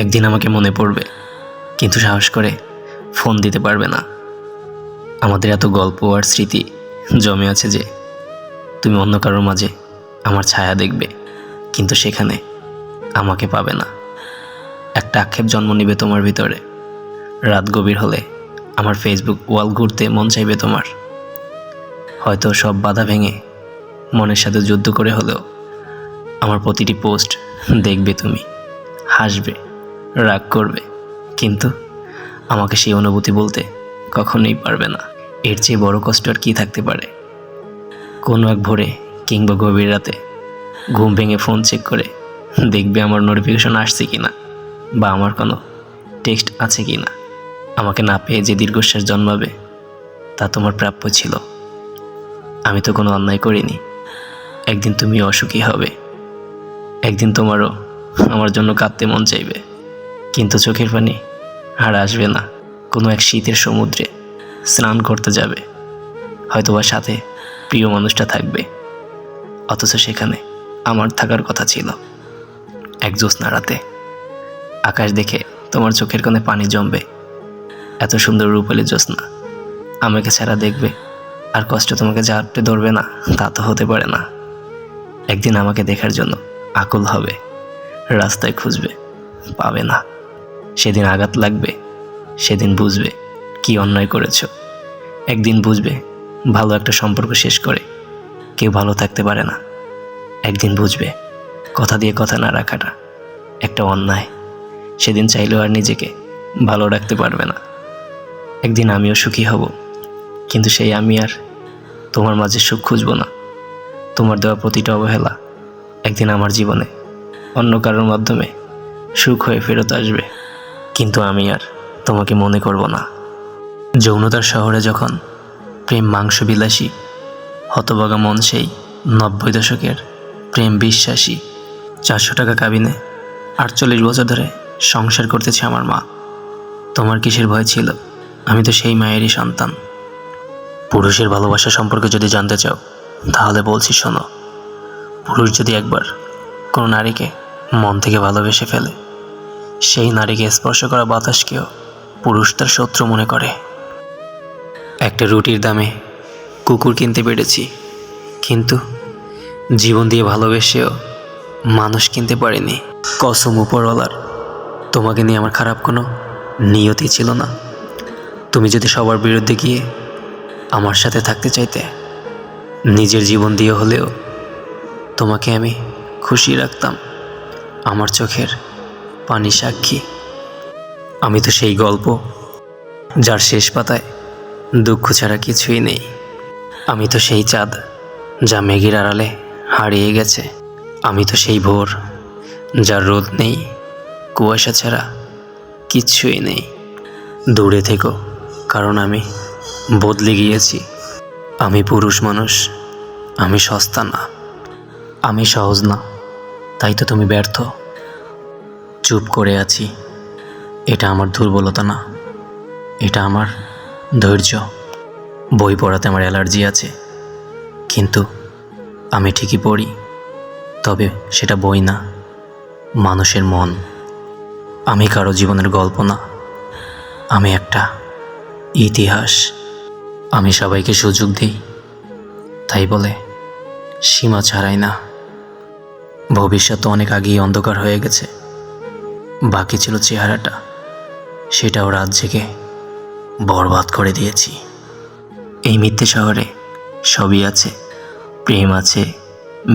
একদিন আমাকে মনে পড়বে, কিন্তু সাহস করে ফোন দিতে পারবে না। আমাদের এত গল্প আর স্মৃতি জমে আছে যে তুমি অন্য কারোর মাঝে আমার ছায়া দেখবে, কিন্তু সেখানে আমাকে পাবে না। একটা আক্ষেপ জন্ম নিবে তোমার ভিতরে। রাত গভীর হলে আমার ফেসবুক ওয়াল ঘুরতে মন চাইবে তোমার। হয়তো সব বাধা ভেঙে মনের সাথে যুদ্ধ করে হলেও আমার প্রতিটি পোস্ট দেখবে তুমি, হাসবে, রাগ করবে, কিন্তু আমাকে সেই অনুভূতি বলতে কখনোই পারবে না। এর চেয়ে বড় কষ্ট আর কী থাকতে পারে? কোনো এক ভোরে কিংবা গভীর রাতে ঘুম ভেঙে ফোন চেক করে দেখবে আমার নোটিফিকেশন আসছে কি না, বা আমার কোনো টেক্সট আছে কি না। আমাকে না পেয়ে যে দীর্ঘশ্বাস জন্মাবে তা তোমার প্রাপ্য ছিল। আমি তো কোনো অন্যায় করিনি। একদিন তুমি অসুখী হবে, একদিন তোমারও আমার জন্য কাঁদতে মন চাইবে, কিন্তু চোখের পানি আর আসবে না। কোনো এক শীতের সমুদ্রে স্নান করতে যাবে, হয়তোবা সাথে প্রিয় মানুষটা থাকবে, অথচ সেখানে আমার থাকার কথা ছিল। এক জ্যোৎস্না রাতে আকাশ দেখে তোমার চোখের কোণে পানি জমবে। এত সুন্দর রূপালী জ্যোৎস্না আমাকে ছাড়া দেখবে, আর কষ্ট তোমাকে জাপটে ধরবে না, তা তো হতে পারে না। একদিন আমাকে দেখার জন্য আকুল হবে, রাস্তায় খুঁজবে, পাবে না। সেদিন আঘাত লাগবে, সেদিন বুঝবে কি অন্যায় করেছ। একদিন বুঝবে ভালো একটা সম্পর্ক শেষ করে কেউ ভালো থাকতে পারে না। একদিন বুঝবে কথা দিয়ে কথা না রাখাটা একটা অন্যায়। সেদিন চাইলেও আর নিজেকে ভালো রাখতে পারবে না। একদিন আমিও সুখী হব, কিন্তু সেই আমি আর তোমার মাঝে সুখ খুঁজব না। তোমার দেওয়া প্রতিটা অবহেলা একদিন আমার জীবনে অন্য কারোর মাধ্যমে সুখ হয়ে ফেরত আসবে, কিন্তু আমি আর তোমাকে মনে করব না। যৌনতার শহরে যখন প্রেম মাংস বিলাসী, হতভাগা মন সেই 90 দশকের প্রেম বিশ্বাসী। 400 টাকা কাবিনে 48 বছর ধরে সংসার করতেছে আমার মা। তোমার কিসের ভয় ছিল? আমি তো সেই মায়েরই সন্তান। পুরুষের ভালোবাসা সম্পর্কে যদি জানতে চাও তাহলে বলছি শোনো। পুরুষ যদি একবার কোনো নারীকে মন থেকে ভালোবেসে ফেলে, সেই নারীকে স্পর্শ করা বাতাসকেও পুরুষ তার শত্রু মনে করে। একটা রুটির দামে কুকুর কিনতে পেরেছি, কিন্তু জীবন দিয়ে ভালোবেসেও মানুষ কিনতে পারিনি। কসম উপরওয়ালার, তোমাকে নিয়ে আমার খারাপ কোনো নিয়তি ছিল না। তুমি যদি সবার বিরুদ্ধে গিয়ে আমার সাথে থাকতে চাইতে, নিজের জীবন দিয়ে হলেও তোমাকে আমি খুশি রাখতাম। আমার চোখের পানি সাক্ষী। আমি তো সেই গল্প যার শেষ পাতায় দুঃখ ছাড়া কিছুই নেই। আমি তো সেই চাঁদ যা মেঘের আড়ালে হারিয়ে গেছে। আমি তো সেই ভোর যার রোদ নেই, কুয়াশা ছাড়া কিচ্ছুই নেই। দূরে থেকো, কারণ আমি বদলে গিয়েছি। আমি পুরুষ মানুষ, আমি সস্তা না, আমি সহজ না, তাই তো তুমি ব্যর্থ। চুপ করে আছি, এটা আমার দুর্বলতা না, এটা আমার ধৈর্য। বই পড়াতে আমার অ্যালার্জি আছে, কিন্তু আমি ঠিকই পড়ি। তবে সেটা বই না, মানুষের মন। আমি কারো জীবনের গল্প না, আমি একটা ইতিহাস। আমি সবাইকে সুযোগ দিই, তাই বলে সীমা ছাড়াই না। ভবিষ্যৎ অনেক আগেই অন্ধকার হয়ে গেছে, বাকি ছিল চেহারাটা, সেটাও রাত জেগে বরবাদ করে দিয়েছি। এই মিথ্যে শহরে সবই আছে, প্রেম আছে,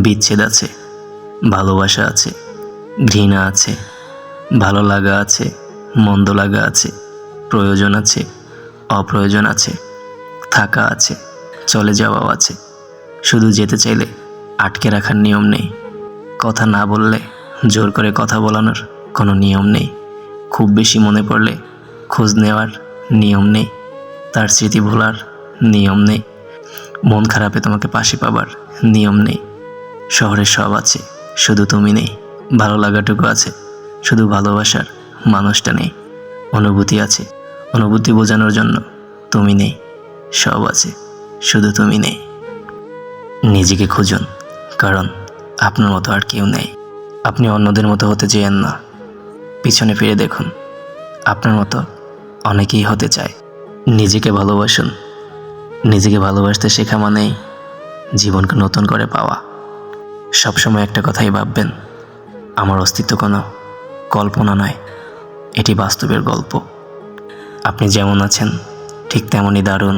বিচ্ছেদ আছে, ভালোবাসা আছে, ঘৃণা আছে, ভালো লাগা আছে, মন্দ লাগা আছে, প্রয়োজন আছে, অপ্রয়োজন আছে, থাকা আছে, চলে যাওয়াও আছে। শুধু যেতে চাইলে আটকে রাখার নিয়ম নেই, কথা না বললে জোর করে কথা বলানোর কোনো নিয়ম নেই, খুব বেশি মনে পড়লে খোঁজ নেওয়ার নিয়ম নেই, তার স্মৃতি ভোলার নিয়ম নেই, মন খারাপে তোমাকে পাশে পাবার নিয়ম নেই। শহরে সব আছে, শুধু তুমি নেই। ভালো লাগাটুকু আছে, শুধু ভালোবাসার মানুষটা নেই। অনুভূতি আছে, অনুভূতি বোঝানোর জন্য তুমি নেই। সব আছে, শুধু তুমি নেই। নিজেকে খুঁজুন, কারণ আপনার মতো আর কেউ নেই। আপনি অন্যদের মতো হতে চেয়েন না, পিছনে ফিরে দেখুন, আপনার মতো অনেকেই হতে চায়। নিজেকে ভালোবাসুন। নিজেকে ভালোবাসতে শেখা মানেই জীবনকে নতুন করে পাওয়া। সবসময় একটা কথাই ভাববেন, আমার অস্তিত্ব কোনো কল্পনা নয়, এটি বাস্তবের গল্প। আপনি যেমন আছেন ঠিক তেমনই দারুণ,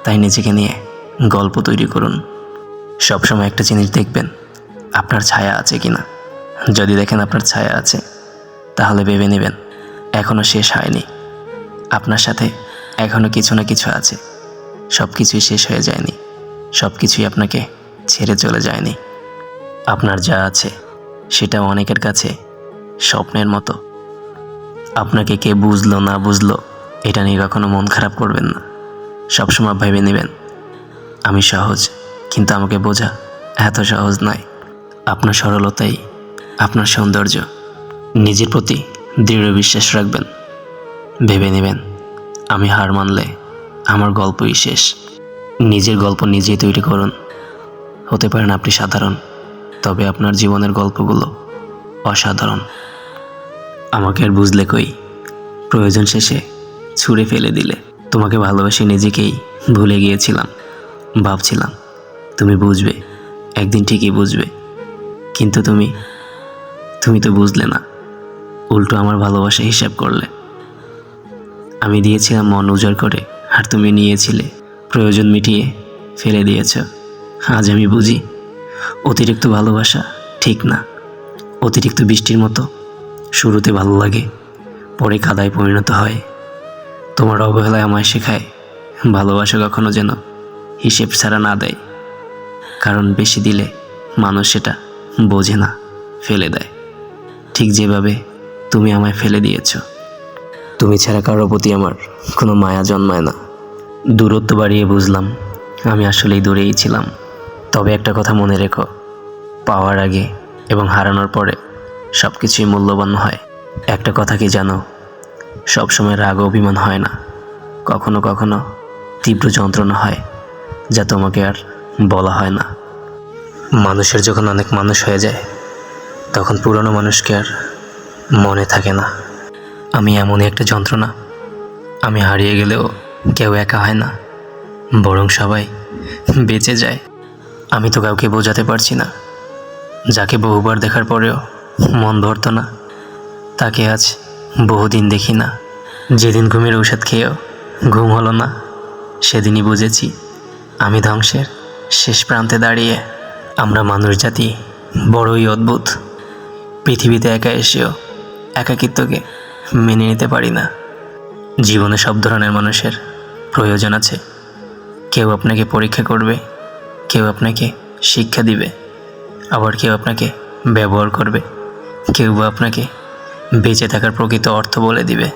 তাই নিজেকে নিয়ে গল্প তৈরি করুন। সবসময় একটা জিনিস দেখবেন, আপনার ছায়া আছে কিনা। যদি দেখেন আপনার ছায়া আছে, তাহলে ভেবে নেবেন এখনও শেষ হয়নি। আপনার সাথে এখনও কিছু না কিছু আছে। সব কিছুই শেষ হয়ে যায়নি, সব কিছুই আপনাকে ছেড়ে চলে যায়নি। আপনার যা আছে সেটা অনেকের কাছে স্বপ্নের মতো। আপনাকে কে বুঝলো না বুঝলো এটা নিয়ে কখনো মন খারাপ করবেন না। সবসময় ভেবে নেবেন, আমি সহজ, কিন্তু আমাকে বোঝা এত সহজ নয়। আপনার সরলতাই আপনার সৌন্দর্য। নিজের প্রতি দৃঢ় বিশ্বাস রাখবেন। ভেবে নেবেন, আমি হার মানলে আমার গল্পই শেষ। নিজের গল্প নিজেই তৈরি করুন। হতে পারেন আপনি সাধারণ, তবে আপনার জীবনের গল্পগুলো অসাধারণ। আমাকে আর বুঝলে কই, প্রয়োজন শেষে ছুঁড়ে ফেলে দিলে। তোমাকে ভালোবাসি নিজেকেই ভুলে গিয়েছিলাম। ভাবছিলাম তুমি বুঝবে, একদিন ঠিকই বুঝবে, কিন্তু তুমি তো বুঝলে না। উল্টো আমার ভালোবাসা হিসাব করলে। আমি দিয়েছিলাম মন উজাড় করে, আর তুমি নিয়েছিলে প্রয়োজন মিটিয়ে ফেলে দিয়েছ। আজ আমি বুঝি, অতিরিক্ত ভালোবাসা ঠিক না। অতিরিক্ত বৃষ্টির মতো শুরুতে ভালো লাগে, পরে কাদায় পরিণত হয়। তোমার অবহেলায় আমায় শেখায় ভালোবাসা কখনো যেন হিসেব ছাড়া না দেয়। কারণ বেশি দিলে মানুষ সেটা বোঝে না, ফেলে দেয়। ঠিক যেভাবে তুমি আমায় ফেলে দিয়েছ। তুমি ছাড়া কারোর প্রতি আমার কোনো মায়া জন্মায় না। দূরত্ব বাড়িয়ে বুঝলাম আমি আসলেই দূরেই ছিলাম। তবে একটা কথা মনে রেখো, পাওয়ার আগে এবং হারানোর পরে সব কিছুই মূল্যবান হয়। একটা কথা কি জানো, সবসময় রাগ অভিমান হয় না, কখনো কখনো তীব্র যন্ত্রণা হয়, যা তোমাকে আর বলা হয় না। মানুষের যখন অনেক মানুষ হয়ে যায়, তখন পুরনো মানুষকে আর মনে থাকে না। আমি এমনই একটা যন্ত্রণা, আমি হারিয়ে গেলেও কেউ একা হয় না, বরং সবাই বেঁচে যায়। আমি তো কাউকে বোঝাতে পারছি না, যাকে বহুবার দেখার পরেও মন ভরত না, তাকে আজ বহুদিন দেখি না। যেদিন ঘুমের ঔষধ খেয়েও ঘুম হলো না, সেদিনই বুঝেছি আমি ধ্বংসের শেষ প্রান্তে দাঁড়িয়ে। আমরা মানুষ জাতি বড়ই অদ্ভুত। পৃথিবীতে একা এসেও একাকিত্বকে মেনে নিতে পারি না। জীবনে সব ধরনের মানুষের প্রয়োজন আছে। কেউ আপনাকে পরীক্ষা করবে, কেউ আপনাকে শিক্ষা দিবে, আবার কেউ আপনাকে ব্যবহার করবে, কেউ বা আপনাকে বেঁচে থাকার প্রকৃত অর্থ বলে দিবে।